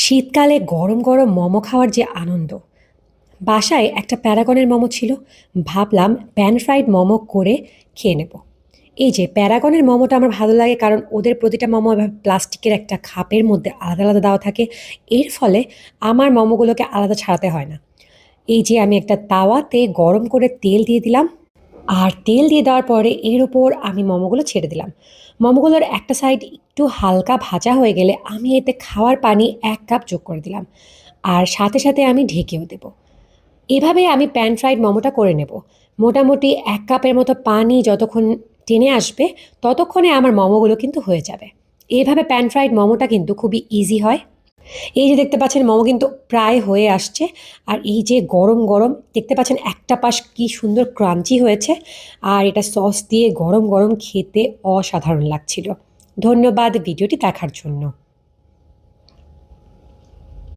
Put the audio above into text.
শীতকালে গরম গরম মোমো খাওয়ার যে আনন্দ! বাসায় একটা প্যারাগনের মোমো ছিল। ভাবলাম প্যান ফ্রাইড মোমো করে খেয়ে নেব। এই যে প্যারাগনের মোমোটা আমার ভালো লাগে কারণ ওদের প্রতিটা মোমো এভাবে প্লাস্টিকের একটা খাপের মধ্যে আলাদা আলাদা দেওয়া থাকে। এর ফলে আমার মোমোগুলোকে আলাদা ছাড়াতে হয় না। এই যে আমি একটা তাওয়াতে গরম করে তেল দিয়ে দিলাম, আর তেল দিয়ে দেওয়ার পরে এর উপর আমি মোমোগুলো ছেড়ে দিলাম। মোমোগুলোর একটা সাইড একটু হালকা ভাজা হয়ে গেলে আমি এতে খাওয়ার পানি ১ কাপ যোগ করে দিলাম। আর সাথে সাথে আমি ঢেকেও দেব। এভাবে আমি প্যান ফ্রাইড মোমোটা করে নেব। মোটামুটি ১ কাপের মতো পানি যতক্ষণ টেনে আসবে, ততক্ষণে আমার মোমোগুলো কিন্তু হয়ে যাবে। এভাবে প্যান ফ্রাইড মোমোটা কিন্তু খুবই ইজি হয়। এই যে দেখতে পাচ্ছেন মোমো কিন্তু প্রায় হয়ে আসছে। আর এই যে গরম গরম দেখতে পাচ্ছেন একটা পাশ কি সুন্দর ক্রাঞ্চি হয়েছে। আর এটা সস দিয়ে গরম গরম খেতে অসাধারণ লাগছিল। ধন্যবাদ ভিডিওটি দেখার জন্য।